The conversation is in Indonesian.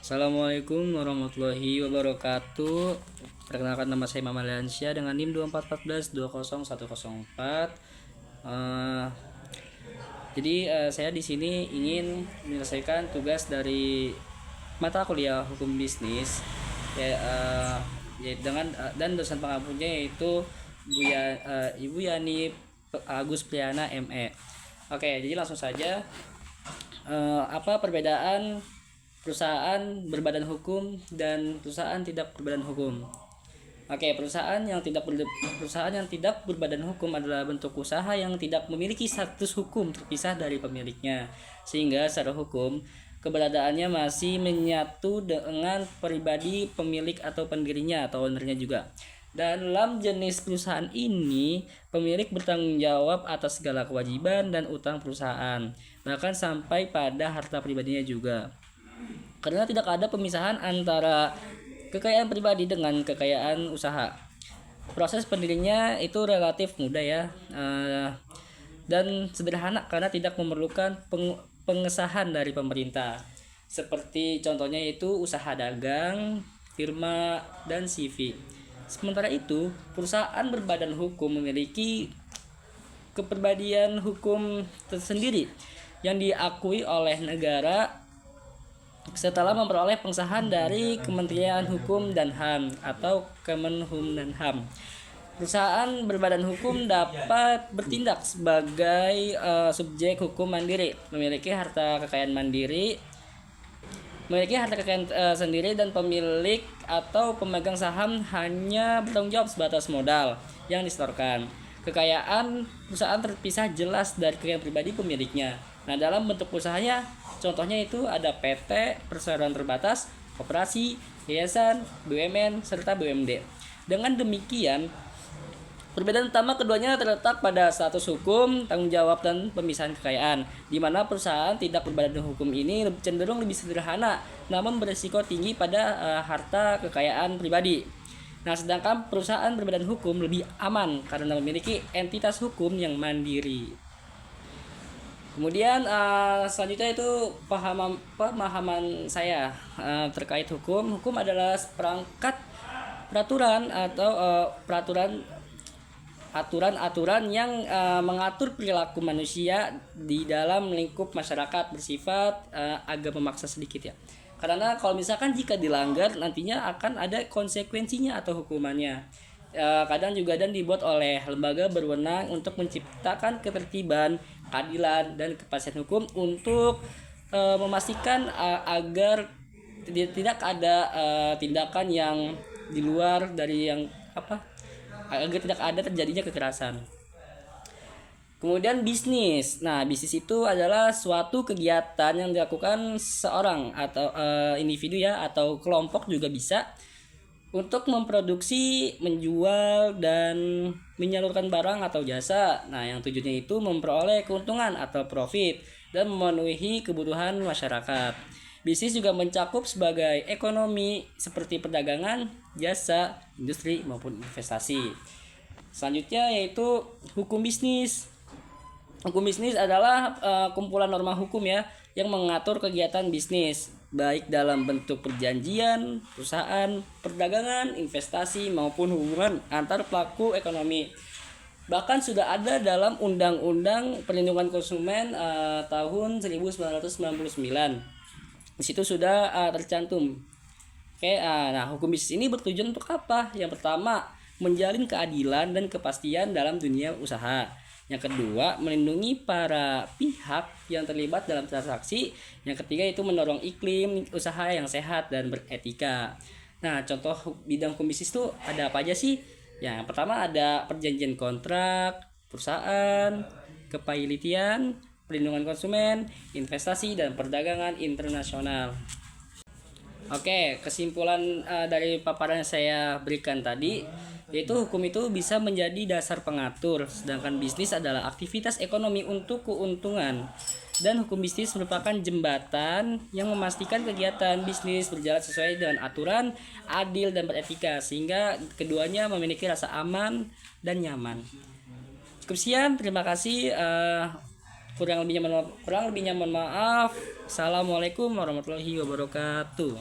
Assalamualaikum warahmatullahi wabarakatuh. Perkenalkan, nama saya Mama Liansyah dengan NIM 2414-20104. Eh, saya di sini ingin menyelesaikan tugas dari mata kuliah hukum bisnis dan dosen pengampunya yaitu Ibu Yani Agus Priana ME. Oke, jadi langsung saja. Apa perbedaan perusahaan berbadan hukum dan perusahaan tidak berbadan hukum? Oke, perusahaan yang tidak berbadan hukum adalah bentuk usaha yang tidak memiliki status hukum terpisah dari pemiliknya, sehingga secara hukum keberadaannya masih menyatu dengan pribadi pemilik atau pendirinya atau ownernya juga. Dan dalam jenis perusahaan ini, pemilik bertanggung jawab atas segala kewajiban dan utang perusahaan, bahkan sampai pada harta pribadinya juga. Karena tidak ada pemisahan antara kekayaan pribadi dengan kekayaan usaha. Proses pendirinya itu relatif mudah ya, dan sederhana karena tidak memerlukan pengesahan dari pemerintah. Seperti contohnya itu usaha dagang, firma, dan CV. Sementara itu, perusahaan berbadan hukum memiliki kepribadian hukum tersendiri yang diakui oleh negara setelah memperoleh pengesahan dari Kementerian Hukum dan HAM atau Kemenhum dan HAM. Perusahaan berbadan hukum dapat bertindak sebagai subjek hukum mandiri, memiliki harta kekayaan sendiri, dan pemilik atau pemegang saham hanya bertanggung jawab sebatas modal yang disetorkan. Kekayaan perusahaan terpisah jelas dari kekayaan pribadi pemiliknya. Nah, dalam bentuk usahanya, contohnya itu ada PT, perseroan terbatas, koperasi, yayasan, BUMN, serta BUMD. Dengan demikian, perbedaan utama keduanya terletak pada status hukum, tanggung jawab, dan pemisahan kekayaan, di mana perusahaan tidak berbadan hukum ini cenderung lebih sederhana, namun berisiko tinggi pada harta kekayaan pribadi. Nah, sedangkan perusahaan berbadan hukum lebih aman karena memiliki entitas hukum yang mandiri. Kemudian selanjutnya itu pemahaman saya terkait hukum. Hukum adalah perangkat peraturan atau aturan-aturan yang mengatur perilaku manusia di dalam lingkup masyarakat, bersifat agak memaksa sedikit ya. Karena kalau misalkan jika dilanggar, nantinya akan ada konsekuensinya atau hukumannya. Kadang juga dan dibuat oleh lembaga berwenang untuk menciptakan ketertiban, keadilan, dan kepastian hukum untuk memastikan agar tidak ada tindakan yang di luar dari agar tidak ada terjadinya kekerasan. Kemudian bisnis. Nah, bisnis itu adalah suatu kegiatan yang dilakukan seorang atau individu ya, atau kelompok juga bisa, untuk memproduksi, menjual, dan menyalurkan barang atau jasa. Nah, yang tujuannya itu memperoleh keuntungan atau profit dan memenuhi kebutuhan masyarakat. Bisnis juga mencakup sebagai ekonomi seperti perdagangan, jasa, industri, maupun investasi. Selanjutnya yaitu hukum bisnis. Hukum bisnis adalah kumpulan norma hukum ya yang mengatur kegiatan bisnis, baik dalam bentuk perjanjian, perusahaan, perdagangan, investasi, maupun hubungan antar pelaku ekonomi. Bahkan sudah ada dalam Undang-Undang Perlindungan Konsumen tahun 1999. Di situ sudah tercantum. Nah, hukum bisnis ini bertujuan untuk apa? Yang pertama, menjalin keadilan dan kepastian dalam dunia usaha. Yang kedua, melindungi para pihak yang terlibat dalam transaksi. Yang ketiga itu mendorong iklim usaha yang sehat dan beretika. Nah, contoh bidang hukum bisnis itu ada apa aja sih? Yang pertama ada perjanjian kontrak, perusahaan, kepailitan, perlindungan konsumen, investasi, dan perdagangan internasional. Oke, kesimpulan dari paparan yang saya berikan tadi, yaitu hukum itu bisa menjadi dasar pengatur, sedangkan bisnis adalah aktivitas ekonomi untuk keuntungan. Dan hukum bisnis merupakan jembatan yang memastikan kegiatan bisnis berjalan sesuai dengan aturan, adil, dan beretika, sehingga keduanya memiliki rasa aman dan nyaman. Cukup sekian, terima kasih. Kurang lebihnya mohon maaf. Assalamualaikum warahmatullahi wabarakatuh.